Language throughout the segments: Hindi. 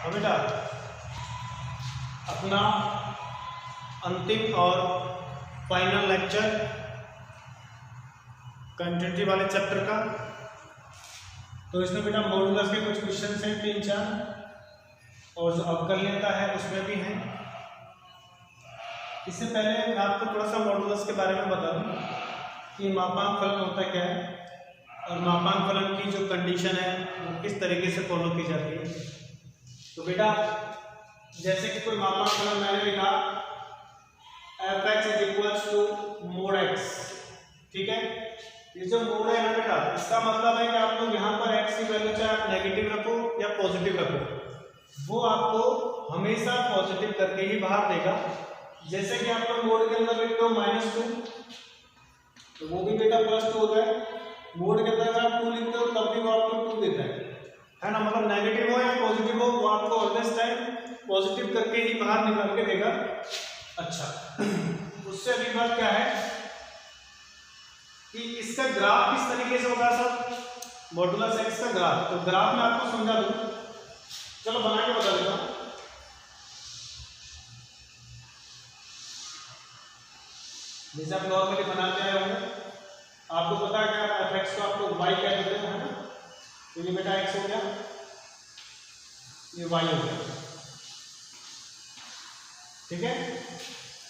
अब बेटा अपना अंतिम और फाइनल लेक्चर कंटिन्यूटी वाले चैप्टर का, तो इसमें बेटा मॉडुलस के कुछ क्वेश्चन हैं 3-4 और जो अवकलनीयता है उसमें भी हैं। इससे पहले मैं आपको थोड़ा सा मॉडुलस के बारे में बता दूं कि मापांक फलन होता क्या है और मापांक फलन की जो कंडीशन है वो किस तरीके से फॉलो की जाती है। तो बेटा जैसे कि कोई मापांक फलन मैंने लिखा f(x) = mod x, ठीक है। ये जो मोड है ना बेटा, इसका मतलब है कि आप लोग यहाँ पर x की वैल्यू चाहे आप नेगेटिव रखो या पॉजिटिव रखो, वो आपको हमेशा पॉजिटिव करके ही बाहर देगा। जैसे कि आप लोग मोड के अंदर लिखते हो -2, तो वो भी बेटा +2 होता है। मोड के अंदर अगर आप 2 लिखते हो तब भी वो आपको 2 देता है ना। मतलब नेगेटिव हो या पॉजिटिव हो वो आपको ऑलवेज टाइम पॉजिटिव करके ही बाहर निकाल के देगा। अच्छा, उससे अभी बात क्या है कि इसका ग्राफ किस तरीके से होगा सर, मॉडुलस x का ग्राफ। तो ग्राफ में आपको समझा दूं, चलो बना के बता देता हूं। जैसे आप नॉर्मली बनाते आए होंगे, आपको पता है कि f(x) को आप लोग y कह देते हैं, है ना। तो ये बेटा x हो गया, ये y हो गया, ठीक है।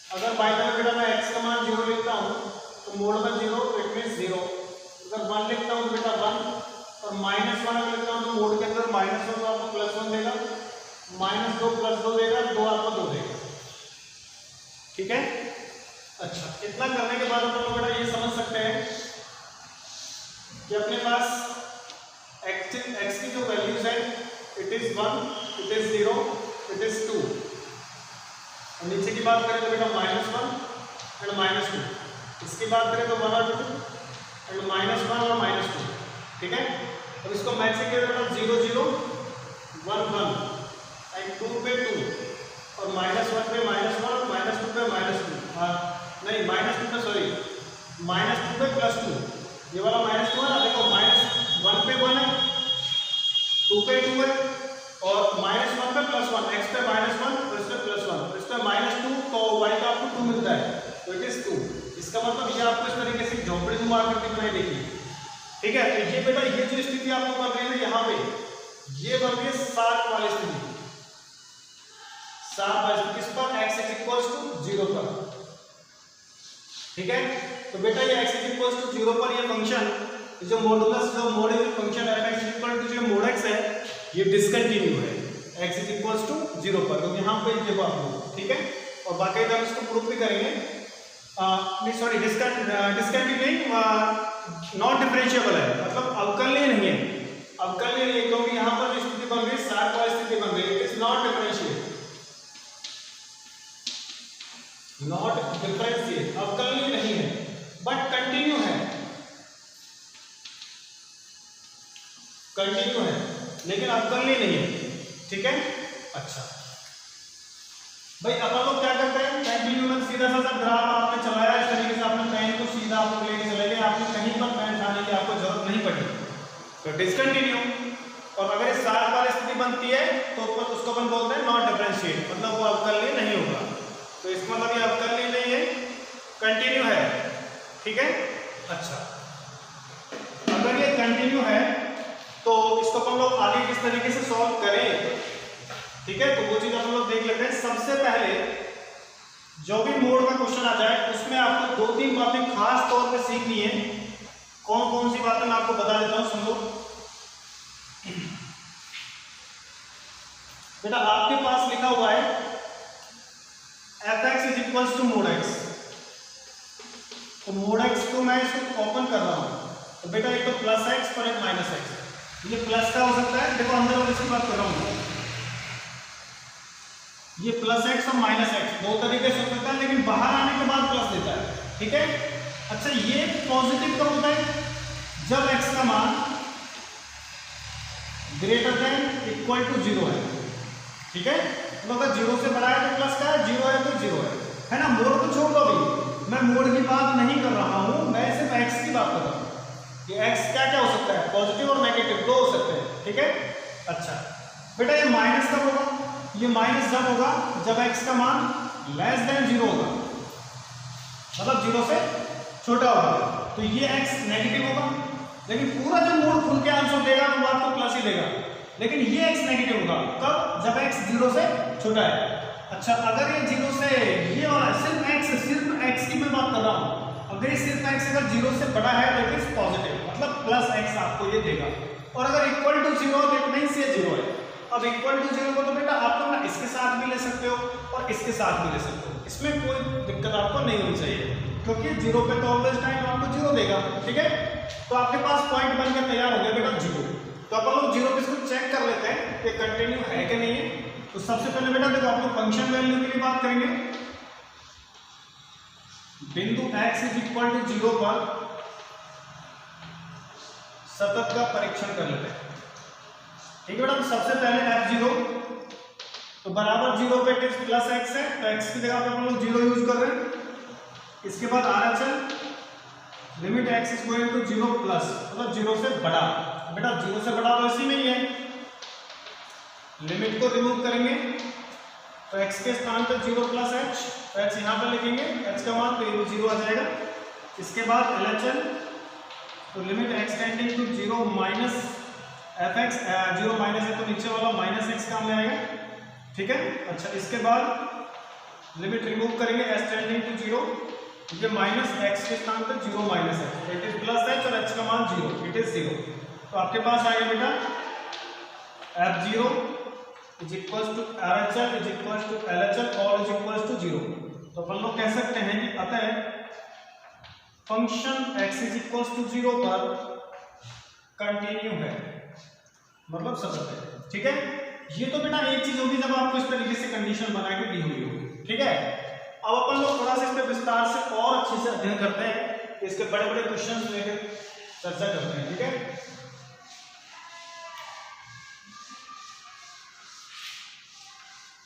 अगर बाय द वे बेटा मैं x का मान 0 लिखता हूं तो मोड में 0 तो इट मींस 0। अगर 1 लिखता हूं तो बेटा 1 और -1 अगर लिखता हूं तो मोड के अंदर -1 तो आपको +1 देगा, -2 +2 देगा, 2 आपको 2 देगा, ठीक है। अच्छा, इतना करने के बाद अपन लोग बेटा ये समझ सकते हैं कि अपने पास x की जो वैल्यूज है it is 1, it is 0, it is 2। और नीचे की बात करें तो बेटा -1 एंड -2, इसकी बात करें तो 1 और 2 एंड -1 और -2, ठीक है। अब इसको मैचिंग करें बेटा 0 0 1 1 एंड 2 पे 2 और -1 पे -1 और -2 पे -2, नहीं -2 पे सॉरी -2 पे +2, ये वाला -2 है ना, देखो -1 पे 1 है, 2 पे 2 है और -1 पे +1, x पे -1 और इस पे +1, इस पे -2, तो y का आपको 2 मिलता है, तो इट इज 2। इसका मतलब ये आपको इस तरीके से झोपड़ी नुमा आकृति बनाई देखिए, ठीक है। तो ये बेटा ये जो स्थिति आपको बन रही है ना यहाँ पे, ये बन रही है 7 वाली स्थिति, 7 वाली किस पर, x = 0 पर, ठीक है। तो बेटा ये x = 0 पर ये फंक्शन जो मॉडुलस जो मॉड्यूल फंक्शन f(x) = जो mod x है ये डिसकंटिन्यू है x = 0 पर, तो यहाँ पे देखो आप लोग, ठीक है। और बाकायदा हम इसको प्रूफ भी करेंगे, नहीं सॉरी डिसकंटिन्यू नॉट डिफरेंशिएबल है, मतलब अवकलनीय नहीं है, अवकलनीय नहीं है, क्योंकि यहाँ पर जो स्थिति बन रही है 7 वाली स्थिति बन रही है, इट इज नॉट डिफरेंशिएबल, अवकलनीय नहीं है, बट कंटिन्यू है, लेकिन अवकलनीय नहीं है, ठीक है। अच्छा भाई अपन लोग क्या करते हैं, कंटिन्यू में सीधा सा ग्राफ आपने चलाया इस तरीके से, आपने पेन को सीधा आप लेके चले गए, आपको कहीं पर पेन उठाने की आपको जरूरत नहीं पड़ी, तो डिसकंटिन्यू। और अगर इस 7 वाली स्थिति बनती है तो उसको अपन बोलते हैं नॉट डिफरेंशिएट, मतलब वो अवकलनीय नहीं होगा। तो इसका मतलब ये अवकलनीय नहीं है, कंटिन्यू है, ठीक है। अच्छा, अगर ये कंटिन्यू है तो इसको अपन लोग आगे किस तरीके से सॉल्व करें, ठीक है। तो वो चीज अपन लोग देख लेते हैं। सबसे पहले जो भी मोड का क्वेश्चन आ जाए उसमें आपको 2-3 बातें खास तौर पे सीखनी है। कौन कौन सी बातें मैं आपको बता देता हूं, सुनो बेटा। आपके पास लिखा हुआ है f(x) = mod x, तो mod x को मैं इसको ओपन कर रहा हूं, तो बेटा एक तो +x और एक -x, ये प्लस का हो सकता है, देखो अंदर वाले की बात कर रहा हूं, ये +x और -x 2 तरीके से हो सकता है, लेकिन बाहर आने के बाद प्लस देता है, ठीक है। अच्छा, ये पॉजिटिव कब होता है, जब x का मान > 0 है, ठीक है। तो अगर 0 से बड़ा है तो प्लस का है, 0 है तो 0 है ना। मोड को छोड़ दो, अभी मैं मोड की बात नहीं कर रहा हूं, मैं सिर्फ x की बात कर रहा हूं। ये x क्या क्या हो सकता है, पॉजिटिव और नेगेटिव 2 हो सकते हैं, ठीक है। अच्छा, बेटा ये माइनस कब होगा? ये माइनस जब होगा जब x का मान लेस देन 0 होगा, मतलब 0 से छोटा होगा, तो ये x नेगेटिव होगा। लेकिन पूरा जो मोड खुल के आंसर देगा तो वो आपको प्लस ही देगा, लेकिन ये x नेगेटिव होगा कब? जब x 0 से छोटा है। अच्छा, अगर ये 0 से ये वाला सिर्फ x की मैं बात कर रहा हूँ, अगर ये सिर्फ x अगर 0 से बड़ा है तो इट इज पॉजिटिव, मतलब प्लस x आपको ये देगा। और अगर इक्वल टू 0 तो इट मींस ये 0 है। अब इक्वल टू 0 को तो बेटा आप लोग ना इसके साथ भी ले सकते हो और इसके साथ भी ले सकते हो, इसमें कोई दिक्कत आपको नहीं होनी चाहिए, क्योंकि 0 पे तो ऑलवेज टाइम आपको 0 देगा। ठीक है, तो आपके पास पॉइंट बनकर तैयार हो गया बेटा 0। तो अपन लोग 0 पे इसको चेक कर लेते हैं कि कंटिन्यू है कि नहीं है। तो सबसे पहले बेटा देखो, आप लोग फंक्शन वैल्यू के लिए बात करेंगे। बिंदु x इज इक्वल टू 0 पर सतत का परीक्षण कर लेते हैं। ठीक है बेटा, तो सबसे पहले f0 तो बराबर 0 पे x प्लस x है, तो x की जगह पे हम लोग 0 यूज कर रहे हैं। इसके बाद RHL limit x is going to 0 plus, मतलब 0 से बड़ा। बेटा 0 से बड़ा तो इसी में ही है, लिमिट को रिमूव करेंगे तो x के स्थान पे 0 प्लस h, तो h यहाँ पे लिखेंगे, h का मान तो 0 आ जाएगा। इसके बाद LHL तो limit x tending to 0 minus fx, 0 minus है तो नीचे वाला माइनस x काम में आएगा। ठीक है, अच्छा इसके बाद लिमिट रिमूव करेंगे s टेंडिंग टू 0, ये माइनस x के स्थान पे 0 माइनस है, इट इज प्लस h और h का मान 0, इट इज 0। तो आपके पास आएगा बेटा f0 is equals to RHL is equals to LHL और इज इक्वल्स टू 0। तो अपन लोग कह सकते हैं कि अतः function x is equals to 0 पर कंटिन्यू है, मतलब सतत है। ठीक है, ये तो बेटा एक चीज होगी जब आपको इस तरीके से कंडीशन बना के दी हुई होगी। ठीक है, अब अपन लोग थोड़ा सा इस पर विस्तार से और अच्छे से अध्ययन करते हैं, इसके बड़े बड़े क्वेश्चंस लेकर चर्चा करते हैं। ठीक है,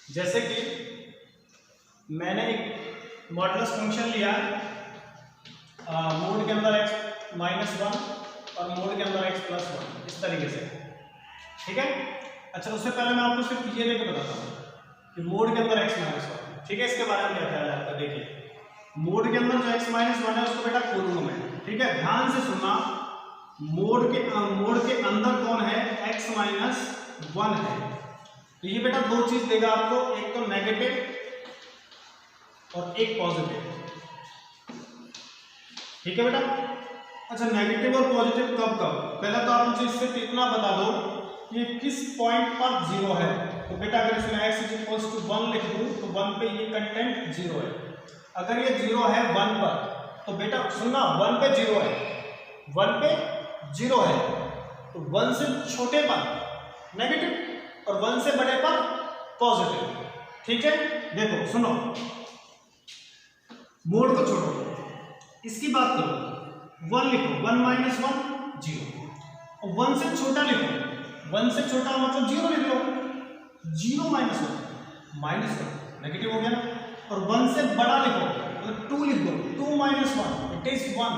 जैसे कि मैंने एक मॉडुलस फंक्शन लिया मोड के अंदर x माइनस 1 और मोड के अंदर x प्लस 1, इस तरीके से। ठीक है, अच्छा उससे पहले मैं आपको सिर्फ ये लेकर बताता हूँ कि मोड के अंदर x माइनस 1, ठीक है, इसके बारे में क्या ख्याल है। देखिए मोड के अंदर जो x माइनस 1 है उसको बेटा खोलूंगा मैं। ठीक है, ध्यान से सुनना, मोड के अंदर कौन है? x माइनस 1 है। तो ये बेटा दो चीज देगा आपको, एक तो नेगेटिव और एक पॉजिटिव। ठीक है बेटा, अच्छा नेगेटिव और पॉजिटिव कब कब? पहला तो आप मुझे इससे इतना बता दो कि किस पॉइंट पर 0 है। तो बेटा अगर इसमें x इज इक्वल्स टू 1 लिख दूं तो 1 पे ये कंटेंट 0 है। अगर ये 0 है 1 पर, तो बेटा सुनना 1 पे 0 है, 1 पे 0 है, तो 1 से छोटे पर नेगेटिव और 1 से बड़े पर पॉजिटिव। ठीक है, देखो सुनो, मोड को छोड़ो, इसकी बात करो, 1 लिखो, 1 माइनस 1 0, और 1 से छोटा लिखो, 1 से छोटा मतलब 0 लिख लो, 0 माइनस 1 माइनस 1 नेगेटिव हो गया ना, और 1 से बड़ा लिखो मतलब 2 लिख दो, 2 माइनस 1 इट इज 1,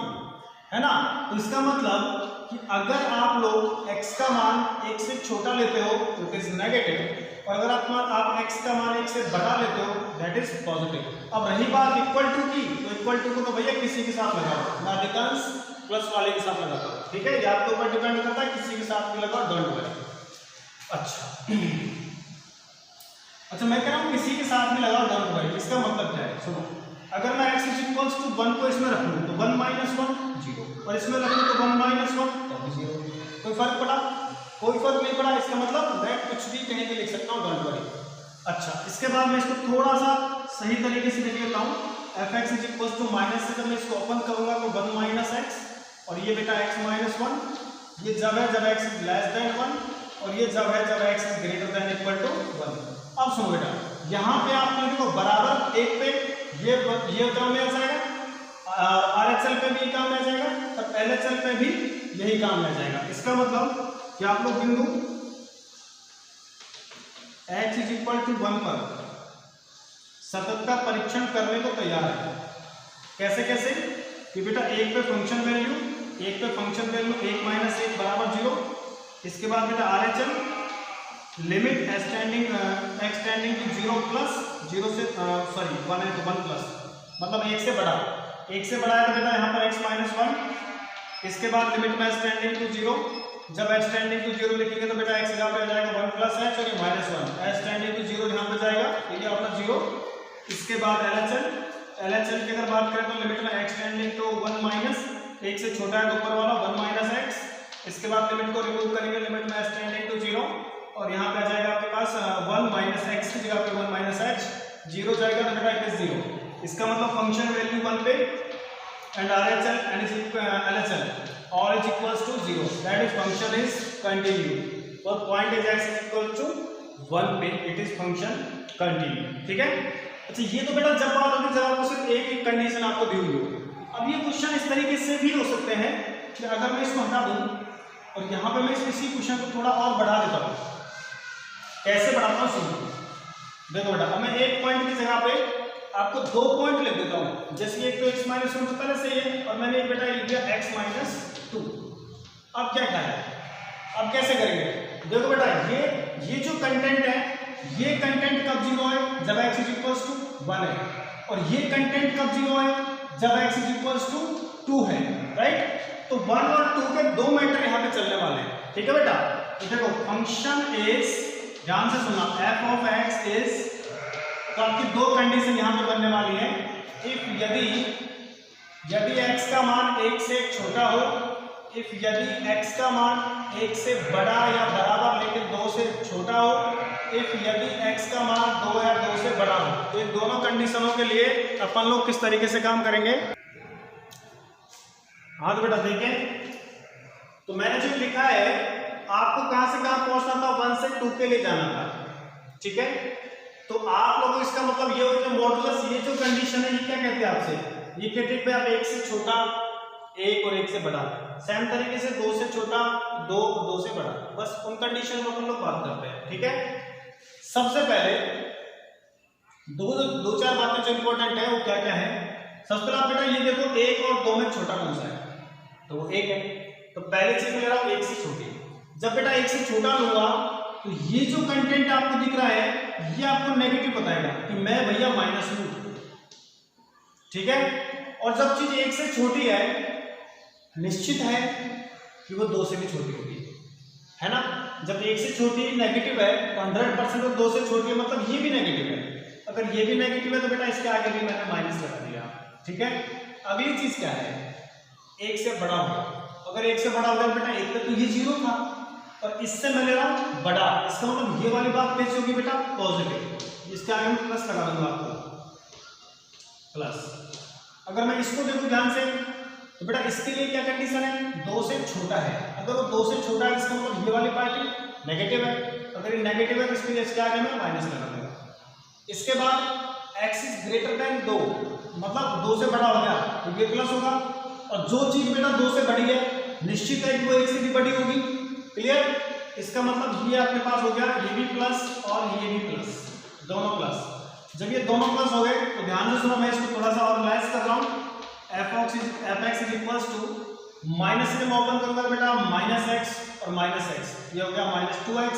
है ना। तो इसका मतलब कि अगर आप लोग x का मान 1 से छोटा लेते हो तो इट इज नेगेटिव, और अगर आप x का मान 1 से बड़ा लेते हो दैट इज पॉजिटिव। अब रही बात इक्वल टू की, तो इक्वल टू को तो भैया किसी के साथ लगाओ, मैं अधिकांश प्लस वाले के साथ लगाता हूँ। ठीक है, ये आपके ऊपर डिपेंड करता है, किसी के साथ भी लगाओ, डोंट वरी। अच्छा मैं कह रहा हूँ किसी के साथ भी लगाओ, डोंट वरी। इसका मतलब क्या है, सुनो, अगर मैं x इज इक्वल्स टू 1 को इसमें रखूँ तो 1 माइनस 1 0, और इसमें रखूँ तो 1 माइनस 1 तो भी 0, कोई फर्क पड़ा? कोई फर्क नहीं पड़ा। इसका मतलब मैं कुछ भी कहीं भी लिख सकता हूँ, डोंट वरी। अच्छा इसके बाद मैं इसको थोड़ा सा सही तरीके से लिख लेता हूँ, f(x) is equals to minus से जब मैं इसको ओपन करूंगा तो 1 माइनस x, और ये बेटा x माइनस 1, ये जब है जब x इज लेस देन 1, और ये जब है जब x is greater than equal to 1। अब सुनो बेटा, यहाँ पे आप देखो बराबर 1 पे ये काम में आ जाएगा, RHL पे भी काम में आ जाएगा, और LHL पे भी यही काम में आ जाएगा। इसका मतलब कि आप लोग बिंदु x इज इक्वल टू 1 पर सतत का परीक्षण करने को तैयार है। कैसे कैसे? कि बेटा 1 पे फंक्शन वैल्यू 1 माइनस 1 बराबर 0, इसके बाद बेटा RHL limit extending to 0 plus 0 से सॉरी 1 है तो 1 प्लस, मतलब 1 से बड़ा है तो बेटा यहाँ पर x माइनस 1, इसके बाद लिमिट में एक्सटेंडिंग टू 0, जब एक्सटेंडिंग टू 0 लिखेंगे तो बेटा x यहाँ पे आ जाएगा 1 प्लस h और ये माइनस 1, एक्सटेंडिंग टू 0 यहाँ पे जाएगा तो ये अपना 0, इसके बाद LHL की अगर बात करें तो लिमिट में एक्सटेंडिंग टू 1 माइनस, 1 से छोटा है तो ऊपर वाला 1 माइनस x, इसके बाद लिमिट को रिमूव करेंगे, लिमिट में एक्सटेंडिंग टू 0 और यहाँ पे आ जाएगा आपके पास 1 माइनस एक्स की जगह पे 1 माइनस एच, 0 जाएगा तो बेटा इट इज 0, इसका मतलब फंक्शन वैल्यू 1 पे and RHL and LHL all is equals to 0, that is function is continue और point is x is equal to 1 पे it is function continue, ठीक है। अच्छा ये तो बेटा जब बात होगी जब आपको सिर्फ एक कंडीशन आपको दी हुई हो। अब ये क्वेश्चन इस तरीके से भी हो सकते हैं कि अगर मैं इसको हटा दूं और यहाँ पे मैं इसी क्वेश्चन को थोड़ा और बढ़ा देता हूँ, कैसे बढ़ाता हूँ सुनो, देखो बेटा अब मैं एक पॉइंट की जगह पे आपको 2 पॉइंट लिख देता हूँ, जैसे एक तो x माइनस 1 तो पहले से ही है और मैंने एक बेटा लिख दिया x माइनस 2। अब क्या है, अब कैसे करेंगे, देखो बेटा ये जो कंटेंट है ये कंटेंट कब 0 है जब x इज इक्वल्स टू 1 है और ये कंटेंट कब 0 है जब x इज इक्वल्स टू 2 है, राइट। तो 1 और 2 के 2 मैटर यहाँ पे चलने वाले हैं, ठीक है बेटा। तो देखो फंक्शन इज, ध्यान से सुनना, f ऑफ x इज, तो आपकी 2 कंडीशन यहाँ पे बनने वाली है, इफ यदि x का मान 1 से छोटा हो, इफ यदि x का मान 1 से बड़ा या बराबर लेकिन 2 से छोटा हो, इफ यदि x का मान 2 या 2 से बड़ा हो। तो इन दोनों कंडीशनों के लिए अपन लोग किस तरीके से काम करेंगे, हाँ तो बेटा देखें, तो मैंने जो लिखा है आपको कहां से कहां पहुंचना था, 1 से 2 के लिए जाना था, ठीक है। तो आप लोगों को इसका मतलब ये हो कि मॉडुलस, ये जो कंडीशन है ये क्या कहते हैं आपसे, ये कहते हैं आप 1 से छोटा 1 और 1 से बड़ा, सेम तरीके से 2 से छोटा 2 और 2 से बड़ा, बस उन कंडीशन में अपन लोग बात करते हैं, ठीक है। सबसे पहले दो चार बातें जो इंपॉर्टेंट है वो क्या क्या है। सबसे पहले बेटा ये देखो 1 और 2 में छोटा कौन सा है, तो वो 1 है, तो पहले चीज ले रहा हूं 1 से छोटी। जब बेटा 1 से छोटा लूंगा तो ये जो कंटेंट आपको दिख रहा है ये आपको नेगेटिव बताएगा कि मैं भैया माइनस हूं, ठीक है। और जब चीज 1 से छोटी है निश्चित है कि वो 2 से भी छोटी होगी, है ना। जब 1 से छोटी नेगेटिव है तो 100% और 2 से छोटी है मतलब ये भी नेगेटिव है, अगर ये भी नेगेटिव है तो बेटा इसके आगे भी मैंने माइनस लगा दिया, ठीक है। अगली चीज क्या है, 1 से बड़ा हो, अगर 1 से बड़ा होगा बेटा 1 पे तो ये 0 था और इससे मैं ले रहा हूं बड़ा, इसका मतलब ये वाली बात कैसी होगी बेटा, पॉजिटिव, इसके आगे मैं प्लस लगा दूंगा आपको, प्लस। अगर मैं इसको देखूं ध्यान से तो बेटा इसके लिए क्या कंडीशन है, 2 से छोटा है, अगर वो 2 से छोटा है इसका मतलब ये वाली पार्टी नेगेटिव है, अगर ये नेगेटिव है तो इसके लिए इसके आगे मैं माइनस लगा दूंगा। इसके बाद x इज ग्रेटर देन 2, मतलब 2 से बड़ा हो गया तो ये प्लस होगा, और जो चीज बेटा 2 से बड़ी है निश्चित है कि वो 1 से भी बड़ी होगी, क्लियर। इसका मतलब ये आपके पास हो गया ये भी प्लस और ये भी प्लस, दोनों प्लस। जब ये दोनों प्लस हो गए तो ध्यान से सुनो, मैं इसको थोड़ा सा और लेस कर रहा हूं, fx is equals to, minus से मैं ओपन करूंगा बेटा माइनस एक्स और माइनस एक्स, ये हो गया माइनस 2x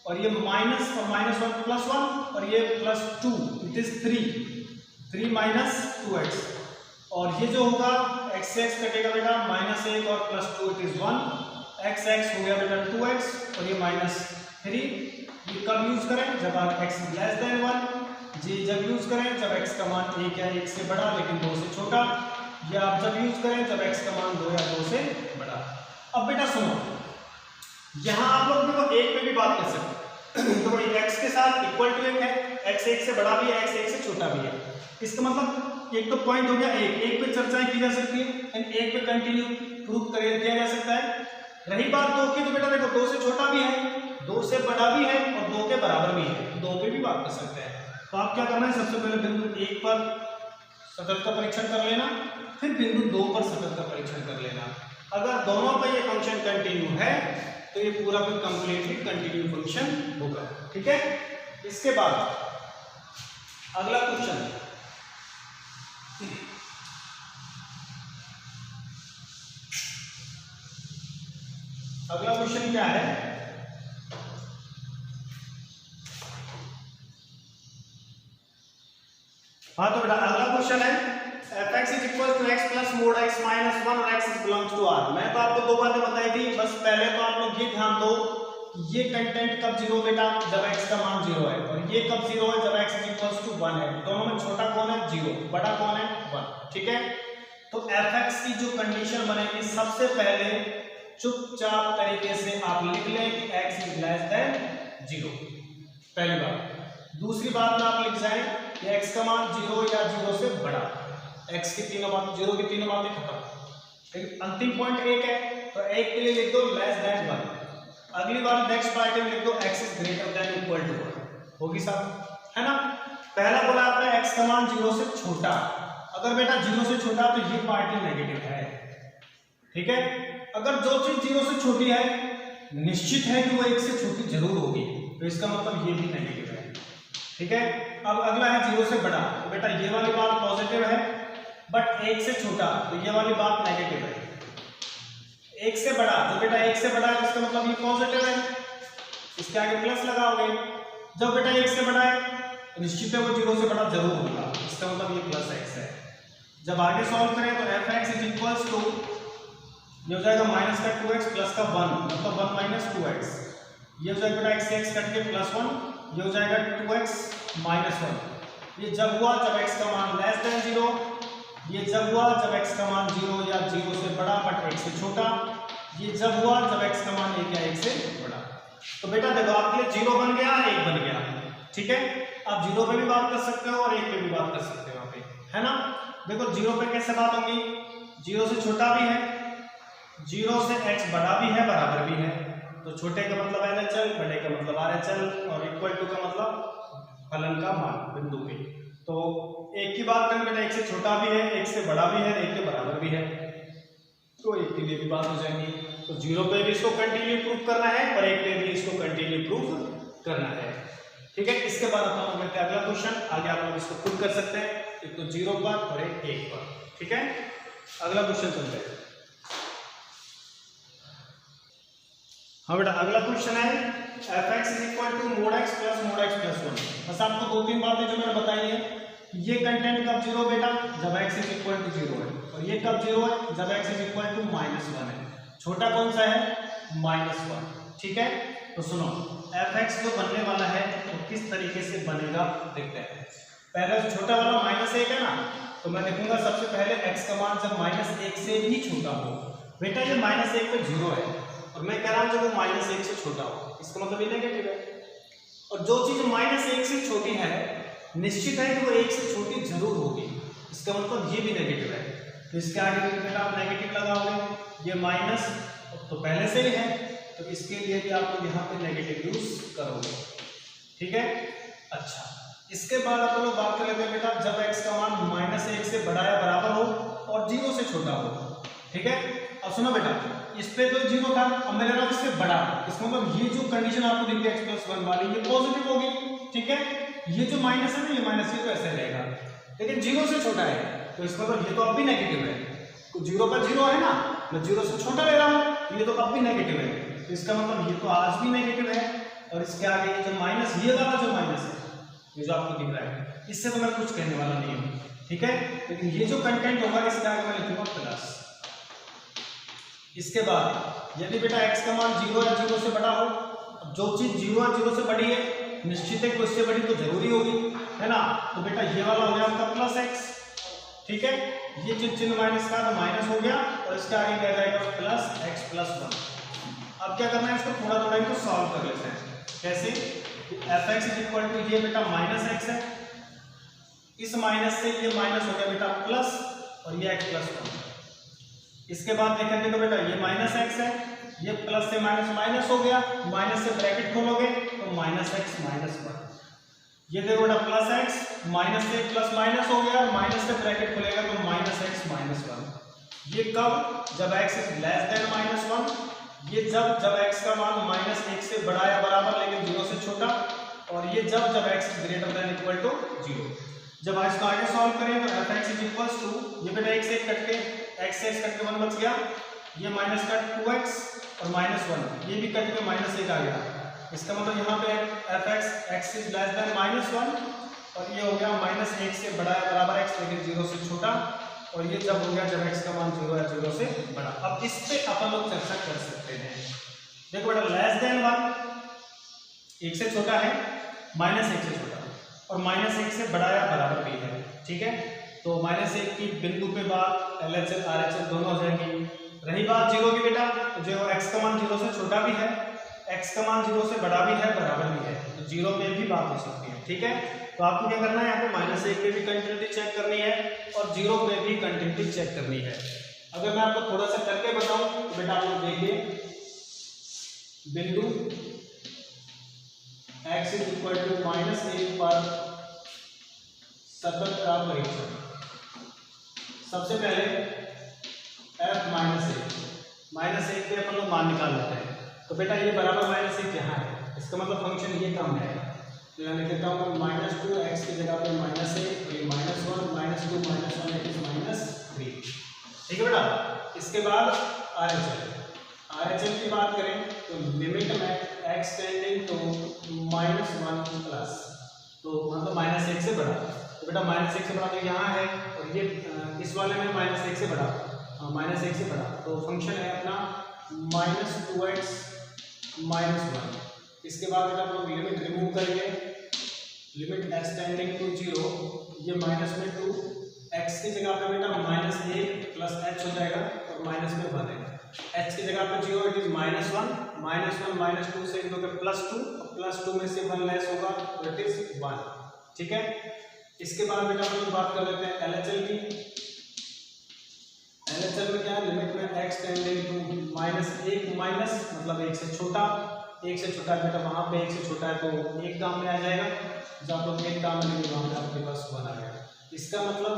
और ये माइनस और माइनस 1 प्लस 1 और ये plus 2, it is 3 minus 2x, और ये जो होगा x से x कटेगा बेटा माइनस 1 और प्लस 2 इट इज 1, x हो गया बेटा 2x और ये माइनस 3। ये कब यूज करें, जब x लेस देन 1, जी जब यूज करें जब x का मान 1 या 1 से बड़ा लेकिन 2 से छोटा, या आप जब यूज करें जब x का मान 2 या 2 से बड़ा। अब बेटा सुनो, यहां आप लोग देखो 1 पे भी बात कर सकते हैं तो x के साथ इक्वल टू 1 है, x 1 से बड़ा भी है, x 1 से छोटा भी है, इसका मतलब एक तो पॉइंट हो गया, एक पे चर्चाएं की जा सकती है एंड एक पे कंटिन्यू प्रूफ कर दिया जा सकता है। रही बात 2 की तो बेटा देखो 2 से छोटा भी है, 2 से बड़ा भी है और 2 के बराबर भी है, 2 पे भी बात कर सकते हैं। तो आप क्या करना है, सबसे पहले बिंदु 1 पर सतत का परीक्षण कर लेना, फिर बिंदु 2 पर सतत का परीक्षण कर लेना। अगर दोनों पर ये फंक्शन कंटिन्यू है तो ये पूरा भी कंप्लीटली कंटिन्यू फंक्शन होगा, ठीक है। इसके बाद अगला क्वेश्चन, अगला क्वेश्चन क्या है, हाँ तो बेटा अगला क्वेश्चन है f(x = x + mod x - 1 और x belongs to R। मैं तो आपको दो बातें बताई थी, बस पहले तो आप लोग ये ध्यान दो ये कंटेंट कब जीरो बेटा, जब x का मान जीरो है, और ये कब जीरो है, जब x = 1 है। दोनों में छोटा कौन है, जीरो, बड़ा कौन है, 1। ठीक है, तो f(x) की जो कंडीशन बनेगी, सबसे पहले चुपचाप तरीके से आप लिख लें कि x > 0, पहली बात। दूसरी बात में आप लिख जाएं कि x का मान 0 या 0 से बड़ा। x की तीनों बात, 0 की तीनों बातें खत्म। अंतिम पॉइंट एक है, तो एक के लिए लिख दो <1। अगली बार नेक्स्ट पार्ट में लिख दो x > 1 होगी साहब, है ना। पहला बोला आपने x का मान 0 से छोटा, अगर बेटा 0 से छोटा तो ये पार्टी नेगेटिव है। ठीक है, अगर जो चीज 0 से छोटी है निश्चित है कि वो 1 से छोटी जरूर होगी, तो इसका मतलब ये भी नेगेटिव है। ठीक है, अब अगला है 0 से बड़ा, तो बेटा ये वाली बात पॉजिटिव है, बट 1 से छोटा तो ये वाली बात नेगेटिव है। 1 से बड़ा, तो बेटा 1 से बड़ा है इसका मतलब ये पॉजिटिव है, इसके आगे प्लस लगाओगे। जब बेटा 1 से बड़ा है निश्चित है वो 0 से बड़ा जरूर होगा, इसका मतलब ये +x है। जब आगे सॉल्व करें तो f(x) = ये हो जाएगा -2x प्लस का 1, मतलब 1 - 2x। ये हो जाएगा बेटा x से x कट के +1, ये हो जाएगा 2x - 1। ये जब हुआ जब x का मान <0, ये जब हुआ जब x का मान 0 या 0 से बड़ा बट 1 से छोटा, ये जब हुआ जब x का मान 1 या 1 से बड़ा। तो बेटा देखो आपके लिए 0 बन गया, 1 बन गया। ठीक है, आप 0 पे भी बात कर सकते हो और 1 पे भी बात कर सकते हो, यहाँ पे है ना। देखो 0 पे कैसे बात होगी, 0 से छोटा भी है, 0 से x बड़ा भी है, बराबर भी है। तो छोटे का मतलब LHL, बड़े का मतलब RHL, और इक्वल टू का मतलब फलन का मान बिंदु पे। तो एक की बात करें बेटा 1 से छोटा भी है, 1 से बड़ा भी है, 1 के बराबर भी है, तो 1 के लिए भी बात हो जाएगी। तो 0 पे भी इसको कंटिन्यू प्रूफ करना है और 1 पे भी इसको कंटिन्यू प्रूफ करना है। ठीक है, इसके बाद अपन लोग लेते हैं अगला क्वेश्चन, आगे आप लोग इसको खुद कर सकते हैं, एक तो 0 पर और एक 1 पर। ठीक है, अगला क्वेश्चन चलते हैं। हाँ बेटा अगला क्वेश्चन है f(x = mod x + mod x + 1। बस आपको दो तीन बातें जो मैंने बताई है, ये कंटेंट कब 0 बेटा, जब x = 0 है, और ये कब 0 है, जब x = -1 है। छोटा कौन सा है, -1। ठीक है, तो सुनो f(x) जो बनने वाला है वो किस तरीके से बनेगा देखते हैं। पहले छोटा वाला -1 है ना, तो मैं लिखूंगा सबसे पहले x का मान जब -1 से भी छोटा हो। बेटा ये -1 पे 0 है, और मैं कह रहा हूं जब वो -1 से छोटा हो, इसका मतलब ये नेगेटिव है। और जो चीज -1 से छोटी है निश्चित है कि वो 1 से छोटी जरूर होगी, इसका मतलब ये भी नेगेटिव है। तो इसके आगे बेटा आप नेगेटिव लगाओगे, ये माइनस तो पहले से ही है, तो इसके लिए भी आप लोग यहाँ पे नेगेटिव यूज करोगे। ठीक है, अच्छा इसके बाद आप लोग बात कर लेते हैं बेटा जब x का मान -1 से बड़ा या बराबर हो और 0 से छोटा हो। ठीक है, अब सुनो बेटा इस पे तो 0 था, अब मैं ले रहा हूं इससे बड़ा, इसका मतलब ये जो कंडीशन आपको दिख रही है x + 1 वाली, ये पॉजिटिव होगी। ठीक है, ये जो माइनस है ना, ये माइनस तो ऐसे रहेगा, लेकिन 0 से छोटा है, तो इसका मतलब ये तो अब भी नेगेटिव है। तो 0 पर 0 है ना, मैं 0 से छोटा ले रहा हूं, तो ये तो अब भी नेगेटिव है, तो इसका मतलब ये तो आज भी नेगेटिव है। और इसके आगे ये जो माइनस, ये वाला जो माइनस है, ये जो आपको दिख रहा है, इससे तो मैं कुछ कहने वाला नहीं हूं। ठीक है, लेकिन ये जो कंटेंट होगा इसके आगे मैं लिखूंगा प्लस। इसके बाद यदि बेटा x का मान 0 या 0 से बड़ा हो, जो चीज 0 या 0 से बड़ी है निश्चित है कि उससे बड़ी तो जरूरी होगी, है ना। तो बेटा ये वाला हो गया आपका +x। ठीक है, ये जो चिन्ह माइनस का तो माइनस हो गया, और इसके आगे क्या जाएगा +x + 1। अब क्या करना है, इसको थोड़ा थोड़ा इनको सॉल्व कर लेते हैं। कैसे, f(x) = ये बेटा -x है, इस माइनस से ये माइनस हो गया बेटा प्लस, और ये x + 1। इसके बाद देखेंगे तो बेटा ये -x है, ये प्लस से माइनस हो गया, माइनस से ब्रैकेट खोलोगे तो -x - 1। ये देखो बेटा +x, माइनस से प्लस माइनस हो गया, माइनस से ब्रैकेट खोलेगा तो -x - 1। ये कब, जब x <1। ये जब x का मान -1 से बड़ा या बराबर लेकिन 0 से छोटा, और ये जब x > 0। जब इसको आगे सॉल्व करें तो f(x) ये बेटा x से कट के x से x कट के 1 बच गया, ये माइनस का 2x और -1, ये भी कट के -1 आ गया। इसका मतलब यहाँ पे f(x) x > -1, और ये हो गया -1 से बड़ा है बराबर x लेकिन 0 से छोटा, और ये जब हो गया जब x का मान 0 है 0 से बड़ा। अब इस पे अपन लोग चर्चा कर सकते हैं। देखो बेटा लेस देन 1 1 से छोटा है, -1 से छोटा और -1 से बड़ा या बराबर भी है, ठीक है। तो -1 की बिंदु पे बात LHS RHS दोनों हो जाएंगी। रही बात 0 की बेटा, तो जो x का मान 0 से छोटा भी है, x का मान 0 से बड़ा भी है, बराबर भी है, तो 0 पे भी बात हो सकती है, ठीक है। तो आपको क्या करना है, यहाँ पे -1 पे भी कंटिन्यूटी चेक करनी है और 0 पे भी कंटिन्यूटी चेक करनी है। अगर मैं आपको थोड़ा सा करके बताऊं तो बेटा आप लोग देखिए, बिंदु x = -1 पर सतत का परीक्षण। सबसे पहले f -1 पे अपन लोग मान निकाल लेते हैं। तो बेटा ये बराबर -1 यहाँ है, इसका मतलब फंक्शन ये काम है। तो यहाँ लिख देता हूँ -2 x की जगह पे -1, -1 -2 -1 इट इज -3, ठीक है बेटा। इसके बाद RHL की बात करें तो लिमिट में x टेंडिंग टू -1 प्लस, तो मतलब -1 से बड़ा। तो बेटा -1 से बड़ा तो यहाँ है, और ये इस वाले में -1 से बड़ा, -1 से बड़ा, तो फंक्शन है अपना -2x -1। इसके बाद बेटा हम लोग लिमिट रिमूव करेंगे, लिमिट x टेंडिंग टू 0, ये -2 x की जगह पे बेटा -1 प्लस h हो जाएगा और माइनस में 1 है, h की जगह पे 0 इट इज -1 -2 से इनके +2, +2 में से 1 लेस होगा तो इट इज 1, ठीक है। इसके बाद बेटा हम लोग बात कर लेते हैं LHL की। LHL में क्या है, लिमिट में x टेंडिंग टू -1 माइनस मतलब 1 से छोटा, 1 से छोटा बेटा वहां पे 1 से छोटा है तो 1 काम में आ जाएगा, जब आप लोग 1 काम में लेंगे वहां पे आपके पास 1 आ गया। इसका मतलब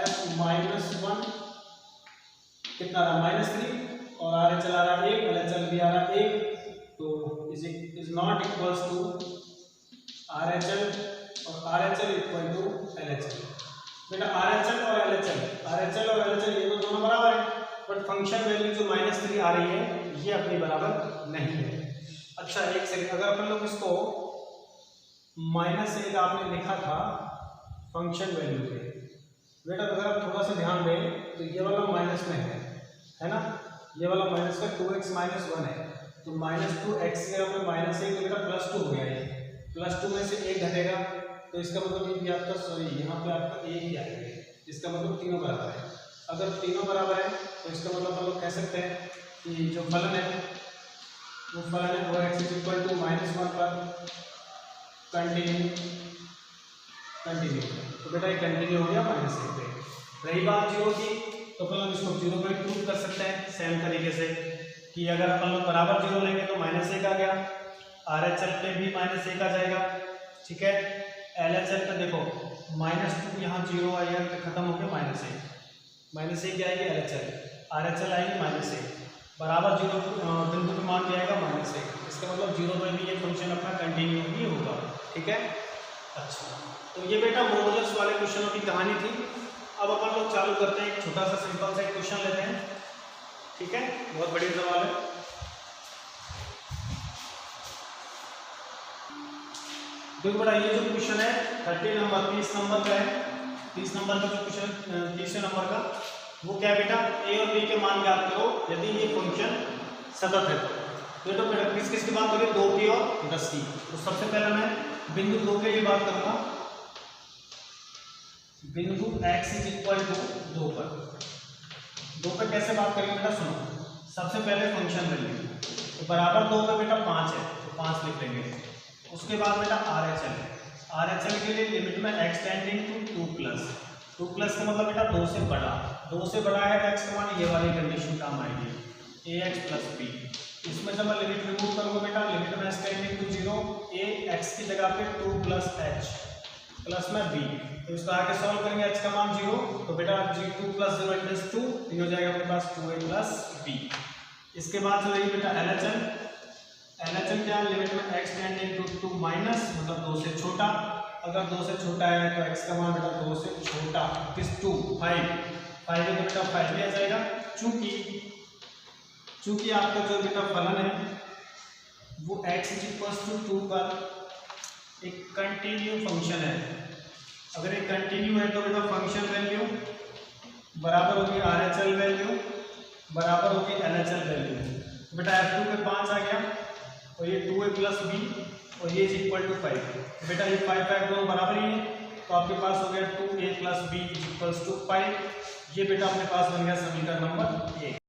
f -1 कितना रहा, -3, और RHL आ रहा 1, LHL भी आ रहा 1, तो is not equals to RHL और RHL इक्वल टू LHL। बेटा RHL और LHL ये तो दोनों बराबर है, बट फंक्शन वैल्यू जो -3 आ रही है ये अपनी बराबर नहीं है। अच्छा एक सेकंड, अगर अपन लोग इसको -1 आपने लिखा था फंक्शन वैल्यू पे, बेटा अगर आप थोड़ा सा ध्यान दें तो ये वाला माइनस में है ना, ये वाला माइनस का 2x -1 है, तो -2x के अपने -1 तो बेटा +2 हो गया है, +2 में से 1 घटेगा, तो इसका मतलब ये भी आपका सॉरी यहाँ पे आपका 1 ही आएगा, इसका मतलब तीनों बराबर है। अगर तीनों बराबर है तो इसका मतलब हम लोग कह सकते हैं कि जो फलन है वो x = -1 पर कंटिन्यू, तो बेटा ये कंटिन्यू हो गया -1 पे। रही बात 0 की, तो अपन लोग इसको 0 पर प्रूव कर सकते हैं सेम तरीके से कि अगर अपन लोग बराबर 0 लेंगे तो -1 आ गया, RHL पे भी -1 आ जाएगा, ठीक है। LHL पे देखो -2 यहाँ 0 आएगा तो खत्म हो गया -1 क्या आएगी RHL आएगी -1, बराबर 0 बिंदु पे मान जाएगा -1, इसका मतलब 0 पर भी ये फंक्शन अपना कंटिन्यू ही होगा, ठीक है। अच्छा तो ये बेटा मॉडुलस वाले क्वेश्चनों की कहानी थी। अब अपन लोग चालू करते हैं, एक छोटा सा सिंपल सा एक क्वेश्चन लेते हैं, ठीक है, बहुत बढ़िया सवाल है। देखो बेटा ये जो क्वेश्चन है 30 नंबर 30 नंबर का है, 30 नंबर का जो क्वेश्चन 30वें नंबर का, वो क्या है बेटा, a और b के मान ज्ञात करो यदि ये फंक्शन सतत है तो बेटा किस किस की बात हो रही है, 2 की और 10 की। तो सबसे पहले मैं बिंदु 2 के लिए बात करूंगा, बिंदु x = 2 पर। 2 पर कैसे बात करेंगे बेटा, सुनो, सबसे पहले फंक्शन वैल्यू तो बराबर 2 पे बेटा 5 है तो 5 लिख लेंगे। उसके बाद बेटा RHL के लिए लिमिट में x टेंडिंग टू 2 प्लस का मतलब बेटा 2 से बड़ा है तो x का मान ये वाली कंडीशन काम आएगी ax + b। इसमें जब मैं लिमिट रिमूव करूंगा बेटा, लिमिट में x tending to 0, a x की जगह पे 2 + h प्लस में b, तो इसको आगे सॉल्व करेंगे, h का मान 0 तो बेटा 2 + 0 = 2, ये हो जाएगा अपने पास 2a + b। इसके बाद जो है बेटा LHL क्या लिमिट में x टेंडिंग टू 2 माइनस मतलब 2 से छोटा, अगर 2 से छोटा है तो x का मान बेटा 2 से छोटा किस 2 5 है तो बेटा 5 भी आ जाएगा। चूंकि आपका जो बेटा फलन है वो x = 2 पर एक कंटिन्यू फंक्शन है, अगर ये कंटिन्यू है तो बेटा फंक्शन वैल्यू बराबर होगी RHL वैल्यू बराबर होगी LHL वैल्यू। तो बेटा F2 पे 5 आ गया और ये 2A प्लस B और ये इज इक्वल टू 5। बेटा ये 5 5 दोनों बराबर ही है तो आपके पास हो गया 2A plus B is equals to 5। ये बेटा अपने पास बन गया समीकरण नंबर 1।